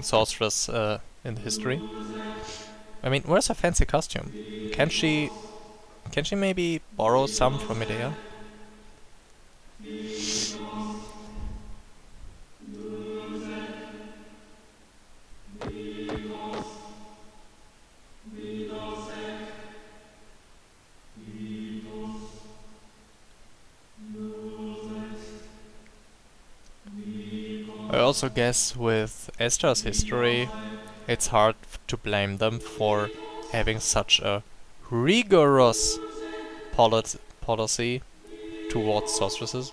sorceress in the history. I mean, where's her fancy costume? Can she maybe borrow some from Medea? I also guess with Esther's history, it's hard to blame them for having such a rigorous policy towards sorceresses.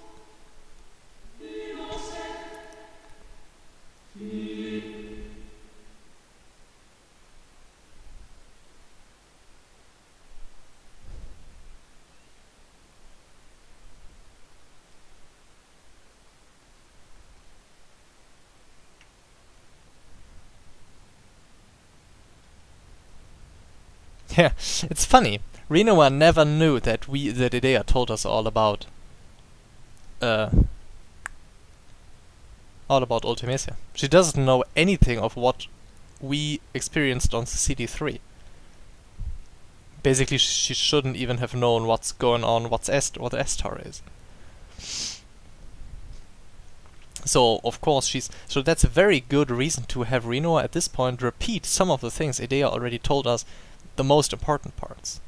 Yeah, it's funny. Rinoa never knew that Idea told us all about Ultimecia. She doesn't know anything of what we experienced on CD3. Basically, she shouldn't even have known what's going on, what Estar is. So, of course, so that's a very good reason to have Rinoa at this point repeat some of the things Idea already told us, the most important parts.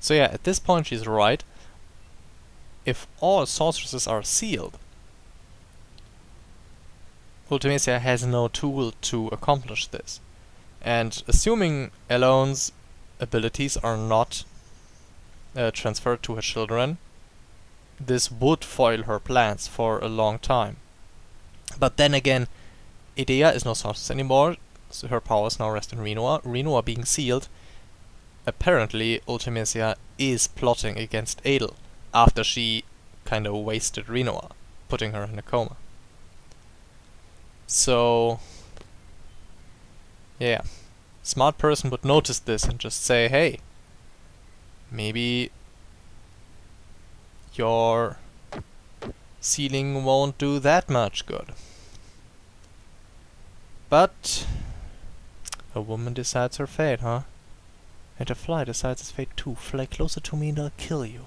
So yeah, at this point she's right. If all sorceresses are sealed, Ultimecia has no tool to accomplish this. And assuming Elone's abilities are not transferred to her children, this would foil her plans for a long time. But then again, Idea is no sorceress anymore, so her powers now rest in Rinoa. Rinoa being sealed, apparently Ultimecia is plotting against Adel after she kind of wasted Rinoa, putting her in a coma. So, yeah. Smart person would notice this and just say, hey, maybe your sealing won't do that much good. But a woman decides her fate, huh? And a fly decides its fate too. Fly closer to me and I'll kill you.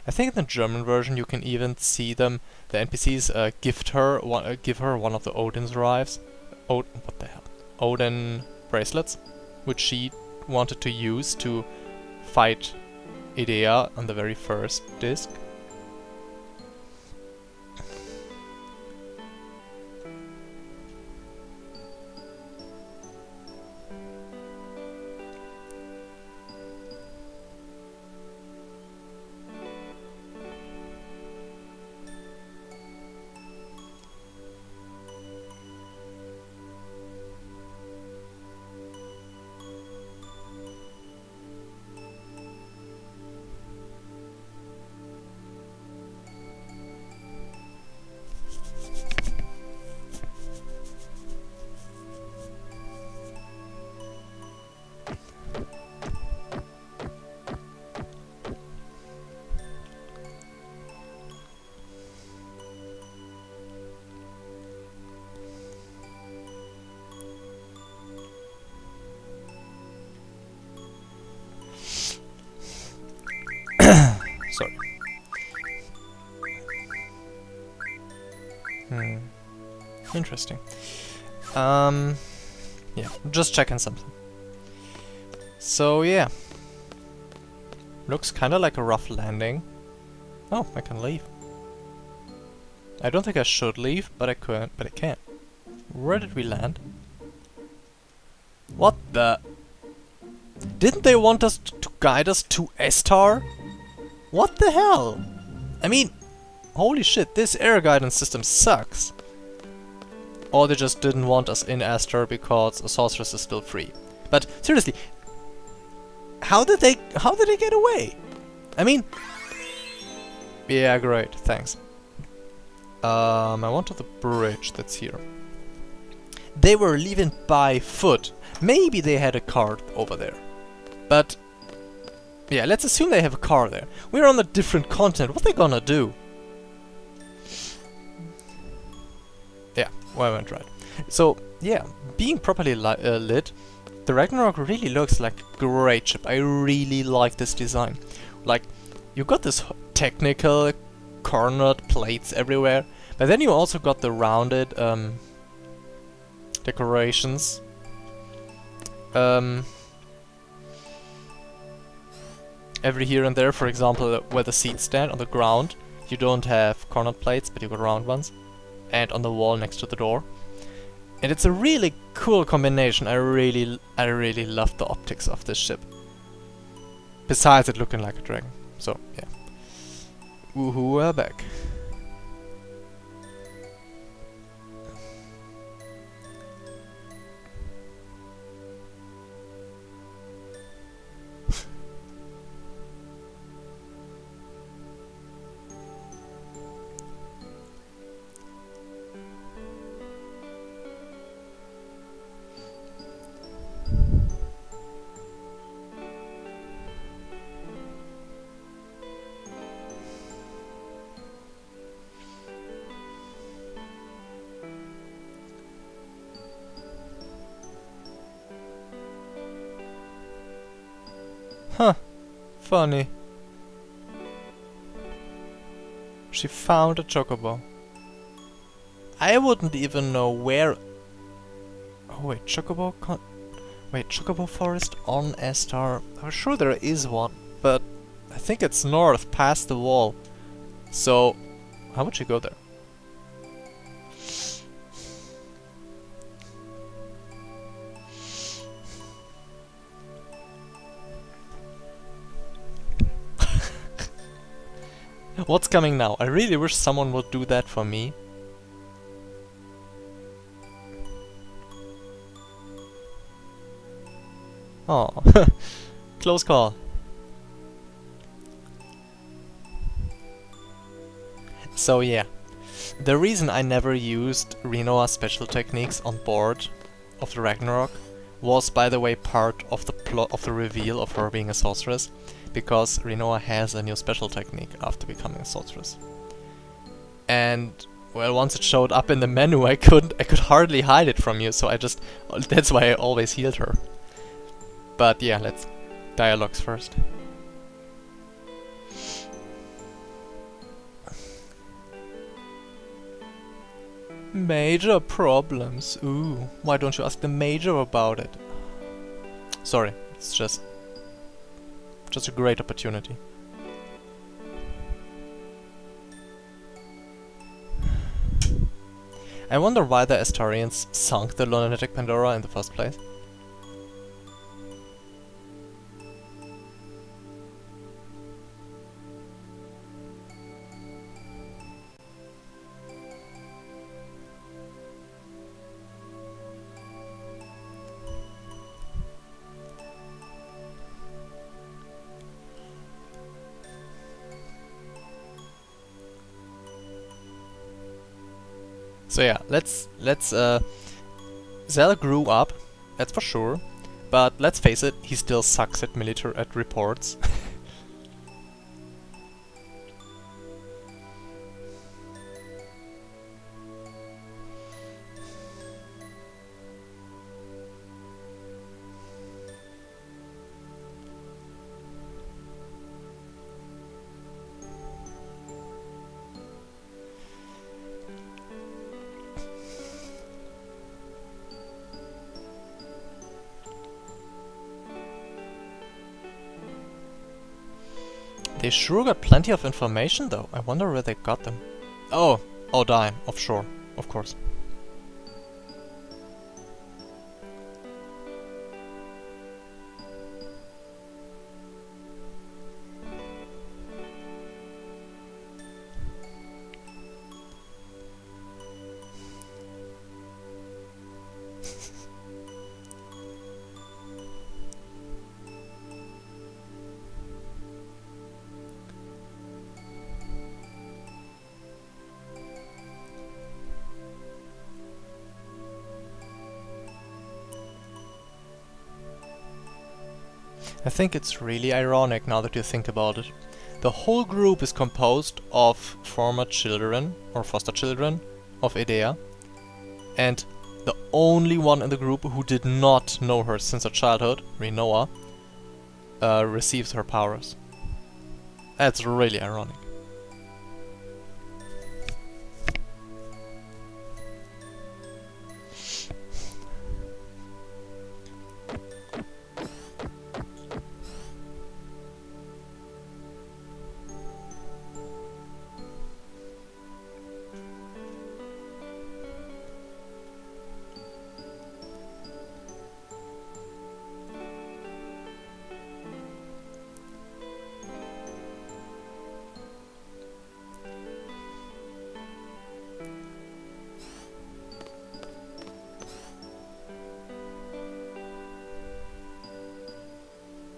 I think in the German version you can even see them, the NPCs give her one of the Odin's rives. What the hell? Odin bracelets, which she wanted to use to fight Idea on the very first disc. Sorry. Interesting. Yeah, just checking something. So yeah. Looks kinda like a rough landing. Oh, I can leave. I don't think I should leave, but I can. Where did we land? What the? Didn't they want us to guide us to Estar? What the hell? I mean, holy shit, this air guidance system sucks. Or they just didn't want us in Estar because a sorceress is still free. But seriously, How did they get away? I mean, yeah, great, thanks. I want to the bridge that's here. They were leaving by foot. Maybe they had a car over there. But yeah, let's assume they have a car there. We're on a different continent. What are they gonna do? Yeah, well, I went right. So yeah, being properly lit, the Ragnarok really looks like a great ship. I really like this design. Like, you got this technical cornered plates everywhere, but then you also got the rounded decorations. Every here and there, for example, where the seats stand on the ground, you don't have cornered plates, but you got round ones. And on the wall next to the door. And it's a really cool combination. I really love the optics of this ship. Besides it looking like a dragon. So, yeah. Woohoo, we're back. Huh. Funny. She found a chocobo. I wouldn't even know where... Oh wait, chocobo wait, chocobo forest on Estar. I'm sure there is one, but I think it's north, past the wall. So, how would she go there? What's coming now? I really wish someone would do that for me. Oh, close call. So yeah, the reason I never used Rinoa's special techniques on board of the Ragnarok was, by the way, part of the plot of the reveal of her being a sorceress, because Rinoa has a new special technique after becoming a sorceress. And well, once it showed up in the menu, I could hardly hide it from you, so that's why I always healed her. But yeah, let's dialogues first. Major problems. Ooh, why don't you ask the major about it? Sorry, it's just a great opportunity. I wonder why the Astarians sunk the lunatic Pandora in the first place. So yeah, Zell grew up, that's for sure, but let's face it, he still sucks at reports. They sure got plenty of information though. I wonder where they got them. Oh, dime, offshore, of course. I think it's really ironic now that you think about it. The whole group is composed of former children or foster children of Edea, and the only one in the group who did not know her since her childhood, Rinoa, receives her powers. That's really ironic.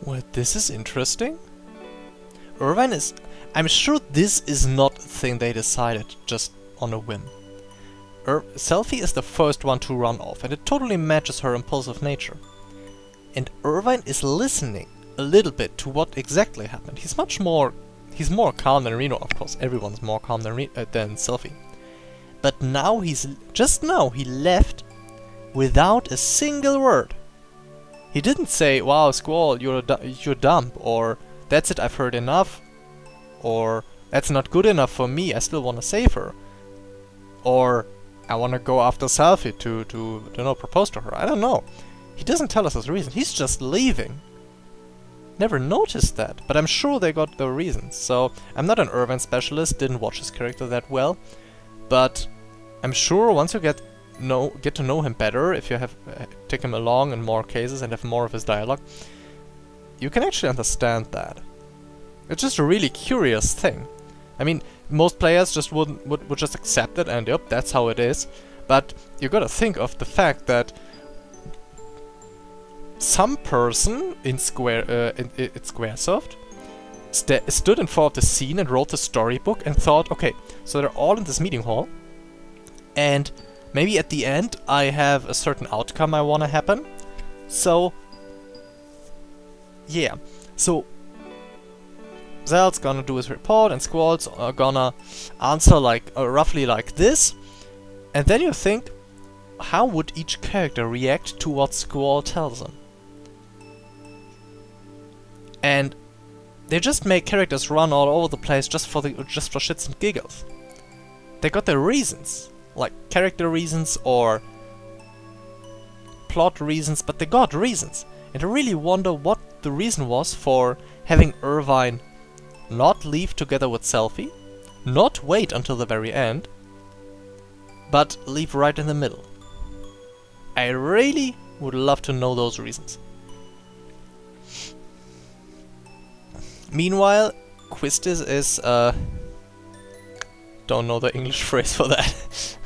Well, this is interesting. Irvine is... I'm sure this is not a thing they decided just on a whim. Selphie is the first one to run off, and it totally matches her impulsive nature. And Irvine is listening a little bit to what exactly happened. He's more calm than Reno, of course. Everyone's more calm than Selphie. But now just now he left without a single word. He didn't say, "Wow, Squall, you're dumb," or "That's it, I've heard enough," or "That's not good enough for me, I still wanna save her," or "I wanna go after Selphie to propose to her." I don't know. He doesn't tell us his reason. He's just leaving. Never noticed that, but I'm sure they got the reasons. So I'm not an Irvine specialist, didn't watch his character that well, but I'm sure once you get to know him better, if you have take him along in more cases and have more of his dialogue, you can actually understand that. It's just a really curious thing. I mean, most players just would just accept it and yep, that's how it is. But you gotta think of the fact that some person in Squaresoft stood in front of the scene and wrote the storybook and thought, okay, so they're all in this meeting hall, and maybe at the end I have a certain outcome I want to happen. So, yeah. So, Zell's gonna do his report and Squall's gonna answer like roughly like this. And then you think, how would each character react to what Squall tells them? And they just make characters run all over the place just for shits and giggles. They got their reasons, like character reasons or plot reasons, but they got reasons. And I really wonder what the reason was for having Irvine not leave together with Selphie, not wait until the very end, but leave right in the middle. I really would love to know those reasons. Meanwhile, Quistis is, don't know the English phrase for that.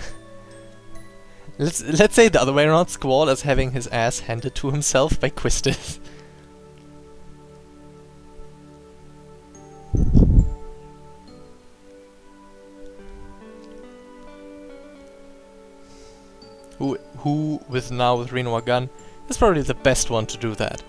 Let's say the other way around. Squall is having his ass handed to himself by Quistis. Who with Reno a gun, is probably the best one to do that.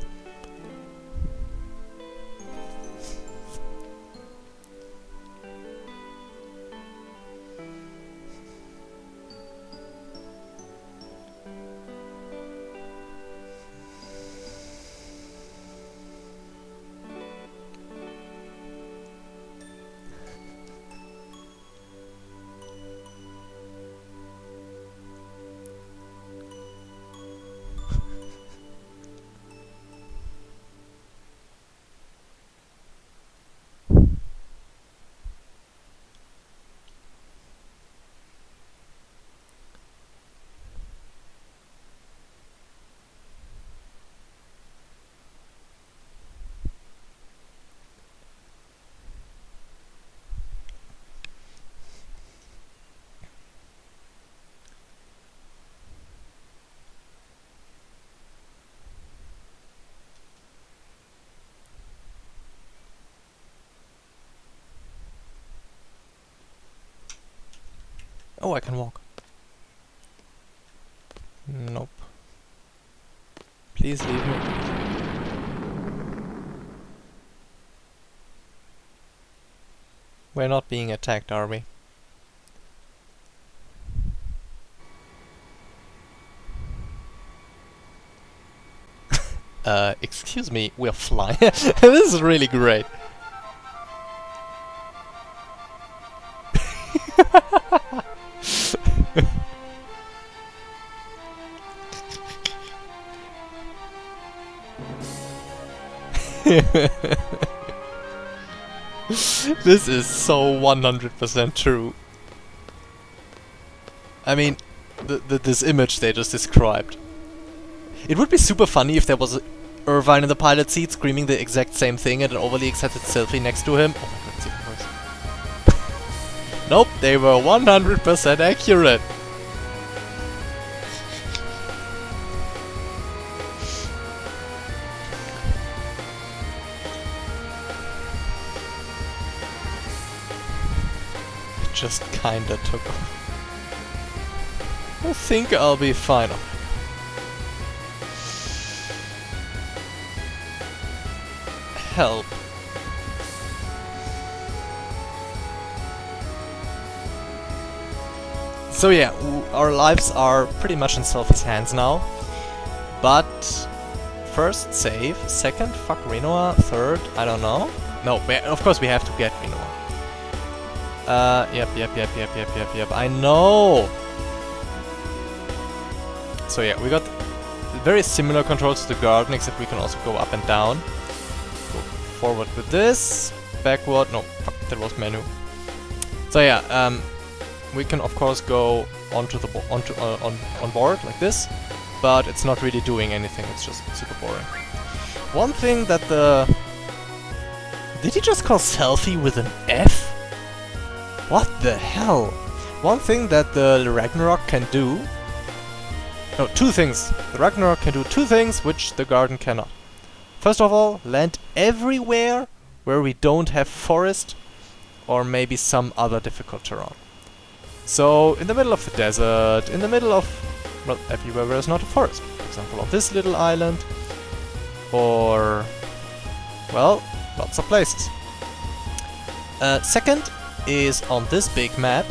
Oh, I can walk. Nope. Please leave me. We're not being attacked, are we? Excuse me, we're flying. This is really great. This is so 100% true. I mean, this image they just described. It would be super funny if there was Irvine in the pilot seat screaming the exact same thing and an overly excited selfie next to him. Oh my god, it's even worse. Nope, they were 100% accurate. It just kinda took off. I think I'll be fine. Oh. Help. So yeah, our lives are pretty much in Selphie's hands now. But first save, second fuck Rinoa, third I don't know. No, of course we have to get Rinoa. Yep. I know. So yeah, we got very similar controls to the garden, except we can also go up and down. Go forward with this, backward. No, fuck, that was menu. So yeah, we can of course go onto the on board like this, but it's not really doing anything. It's just super boring. One thing that did he just call selfie with an F? What the hell? One thing that the Ragnarok can do. No, two things. The Ragnarok can do two things which the garden cannot. First of all, land everywhere where we don't have forest or maybe some other difficult terrain. So, in the middle of the desert, in the middle of, well, everywhere where there's not a forest. For example, on this little island, or, well, lots of places. Second is on this big map,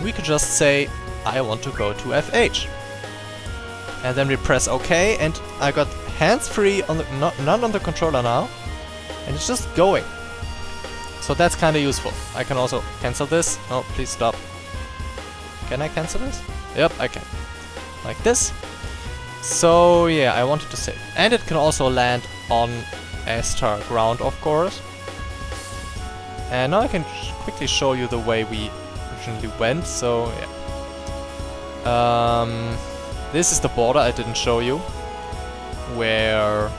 we could just say, I want to go to FH. And then we press OK, and I got hands-free on the none on the controller now, and it's just going. So that's kind of useful. I can also cancel this. Oh, please stop. Can I cancel this? Yep, I can. Like this. So yeah, I wanted to save. And it can also land on Astar ground, of course. And now I can quickly show you the way we originally went. So yeah. This is the border I didn't show you, where,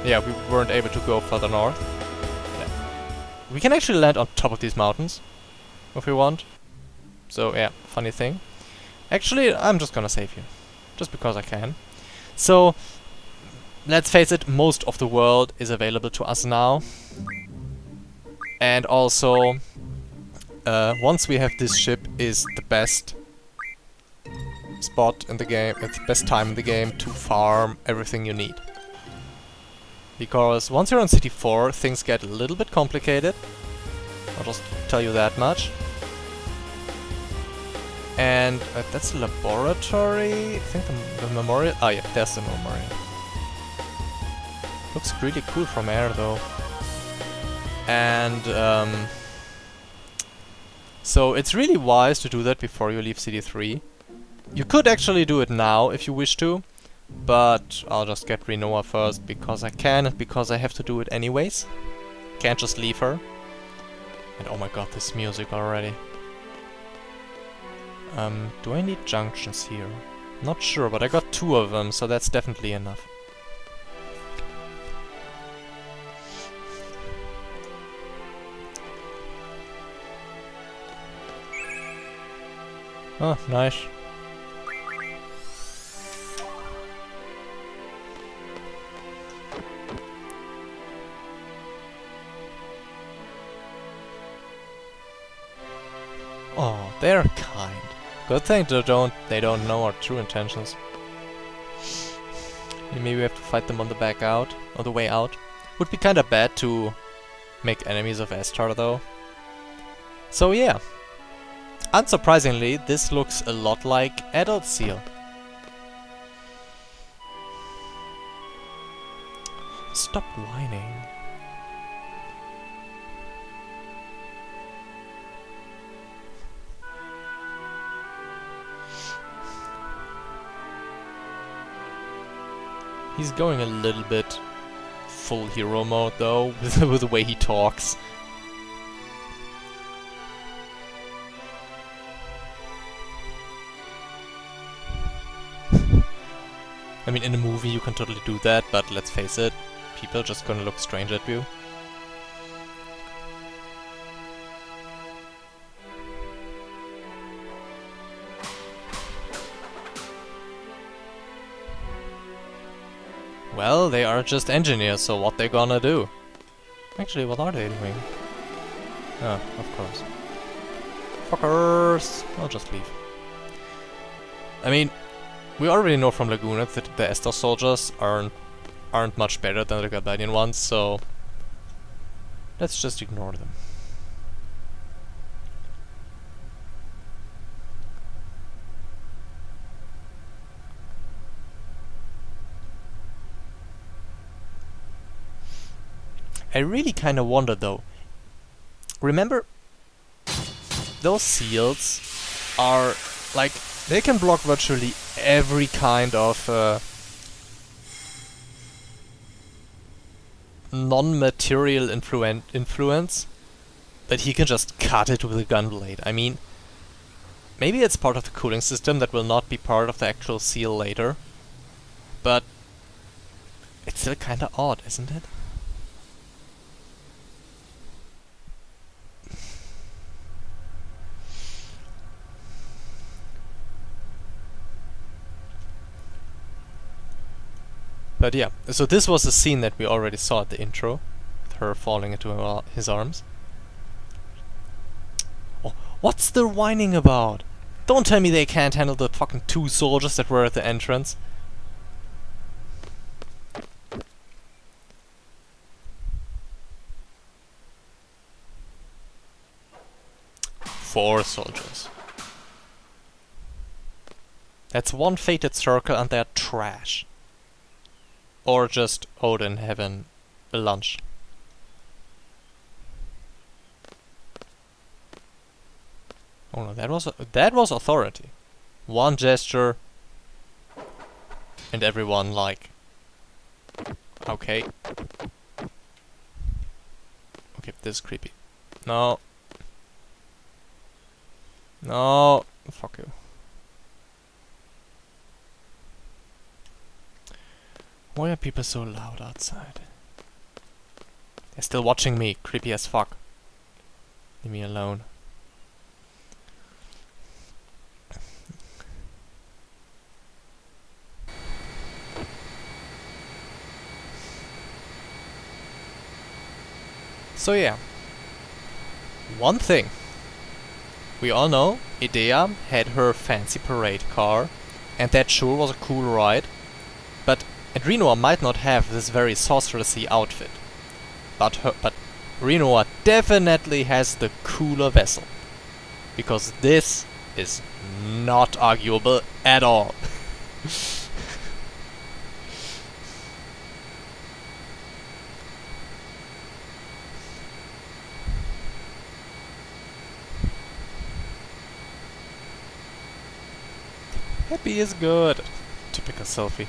yeah, we weren't able to go further north. Yeah. We can actually land on top of these mountains, if we want. So yeah, funny thing. Actually, I'm just gonna save you, just because I can. So, let's face it, most of the world is available to us now. And also, once we have this ship, is the best spot in the game, it's the best time in the game to farm everything you need. Because once you're on City 4, things get a little bit complicated. I'll just tell you that much. And that's a laboratory. I think the memorial. Oh yeah, there's the memorial. Looks really cool from air though. And so it's really wise to do that before you leave City 3. You could actually do it now if you wish to, but I'll just get Rinoa first because I can and because I have to do it anyways. Can't just leave her. And oh my god, this music already. Do I need junctions here? Not sure, but I got 2 of them, so that's definitely enough. Oh, nice. Oh, they're kind. Good thing they don't know our true intentions. Maybe we have to fight them on the back out, on the way out. Would be kinda bad to make enemies of Astar though. So yeah, unsurprisingly, this looks a lot like adult seal. Stop whining. He's going a little bit full hero mode though, with the way he talks. I mean, in a movie you can totally do that, but let's face it, people are just gonna look strange at you. Well, they are just engineers, so what they gonna do? Actually, what are they doing? Ah, of course. Fuckers! I'll just leave. I mean, we already know from Laguna that the Estor soldiers aren't much better than the Galbadian ones, so let's just ignore them. I really kinda wonder though. Remember, those seals are like, they can block virtually every kind of non-material influence, but he can just cut it with a gun blade. I mean, maybe it's part of the cooling system that will not be part of the actual seal later, but it's still kinda odd, isn't it? But yeah, so this was a scene that we already saw at the intro, with her falling into his arms. Oh, what's the whining about? Don't tell me they can't handle the fucking 2 soldiers that were at the entrance. Four soldiers. That's one fated circle and they're trash. Or just Odin having a lunch. Oh no, that was authority. One gesture, and everyone like, okay. Okay, this is creepy. No. No, fuck you. Why are people so loud outside? They're still watching me. Creepy as fuck. Leave me alone. So yeah. One thing. We all know Idea had her fancy parade car, and that sure was a cool ride. But Rinoa might not have this very sorcerousy outfit, but Rinoa definitely has the cooler vessel, because this is not arguable at all. Happy is good. Typical selfie.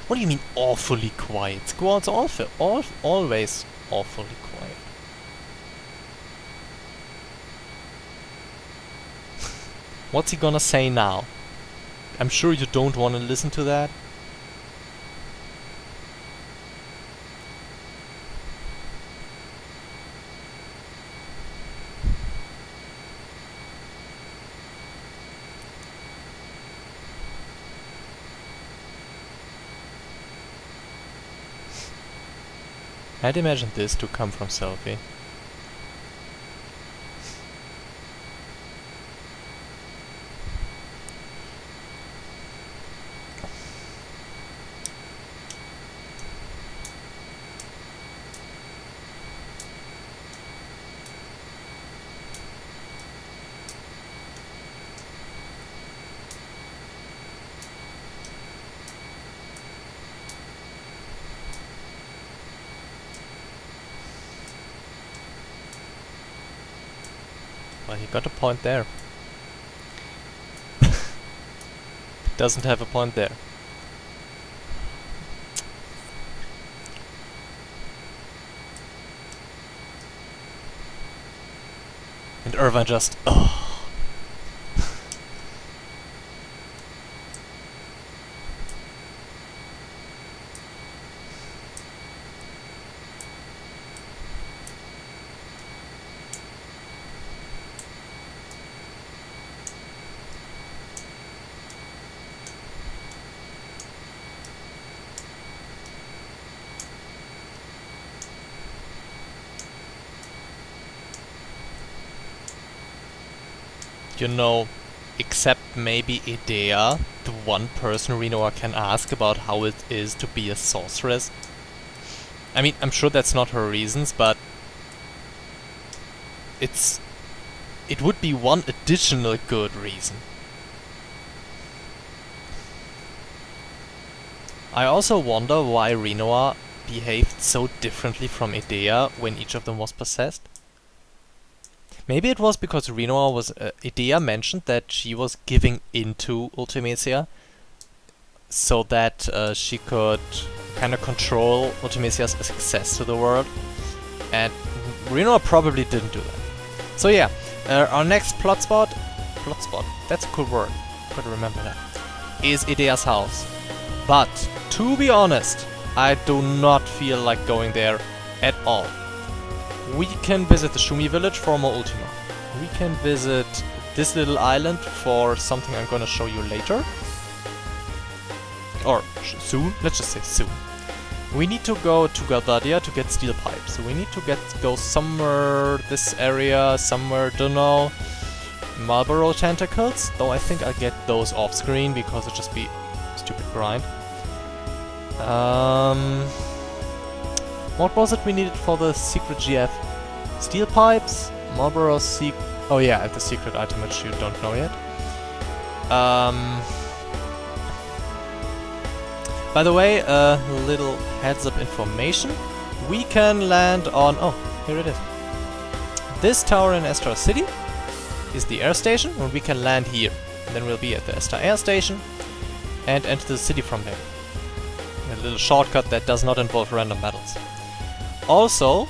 What do you mean awfully quiet? Squall's always awfully quiet. What's he gonna say now? I'm sure you don't want to listen to that. I'd imagine this to come from Selfie. Well, he got a point there. Doesn't have a point there. And Irvine just... oh. You know, except maybe Idea, the one person Rinoa can ask about how it is to be a sorceress. I mean, I'm sure that's not her reasons, but it would be one additional good reason. I also wonder why Rinoa behaved so differently from Idea when each of them was possessed. Maybe it was because Rinoa was... Idea mentioned that she was giving into Ultimecia so that she could kind of control Ultimecia's access to the world, and Rinoa probably didn't do that. So yeah, our next plot spot, that's a cool word, gotta remember that, is Idea's house. But, to be honest, I do not feel like going there at all. We can visit the Shumi village for more Ultima. We can visit this little island for something I'm gonna show you later. Or soon, let's just say soon. We need to go to Galvadia to get steel pipes. So we need to go somewhere, this area, somewhere, don't know. Marlboro tentacles, though I think I'll get those off screen because it'll just be a stupid grind. What was it we needed for the secret GF? Steel pipes, Marlboro secret... oh yeah, and the secret item which you don't know yet. By the way, a little heads up information. We can land on... oh, here it is. This tower in Estar City is the air station, and we can land here. And then we'll be at the Estar air station and enter the city from there. A little shortcut that does not involve random battles. Also,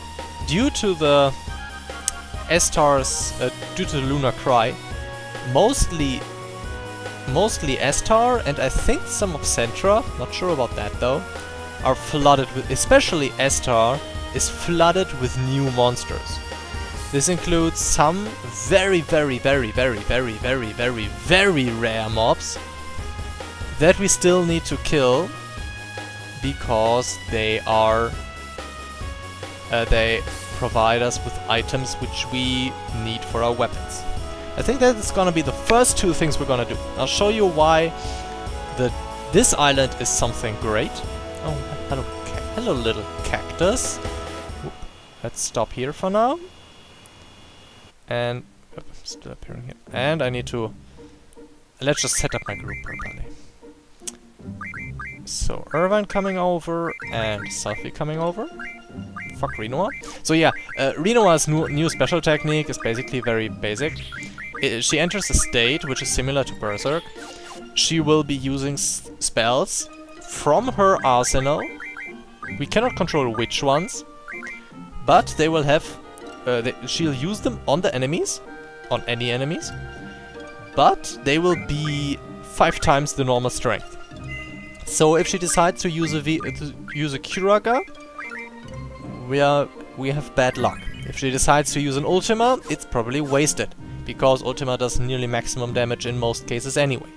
due to the due to the Lunar Cry, mostly Estar and I think some of Centra, not sure about that though, are flooded with, especially Estar is flooded with new monsters. This includes some very rare mobs that we still need to kill because they are they provide us with items which we need for our weapons. I think that is gonna be the first two things we're gonna do. I'll show you why this island is something great. Oh, hello little cactus. Whoop. Let's stop here for now. And still appearing here. And I need to... let's just set up my group properly. So, Irvine coming over and Selfie coming over. Fuck Rinoa. So yeah, Rinoa's new special technique is basically very basic. She enters a state which is similar to Berserk. She will be using spells from her arsenal. We cannot control which ones, but they will have... she'll use them on the enemies, on any enemies, but they will be 5 times the normal strength. So if she decides to use a Kiraga, we have bad luck. If she decides to use an Ultima, it's probably wasted, because Ultima does nearly maximum damage in most cases anyway.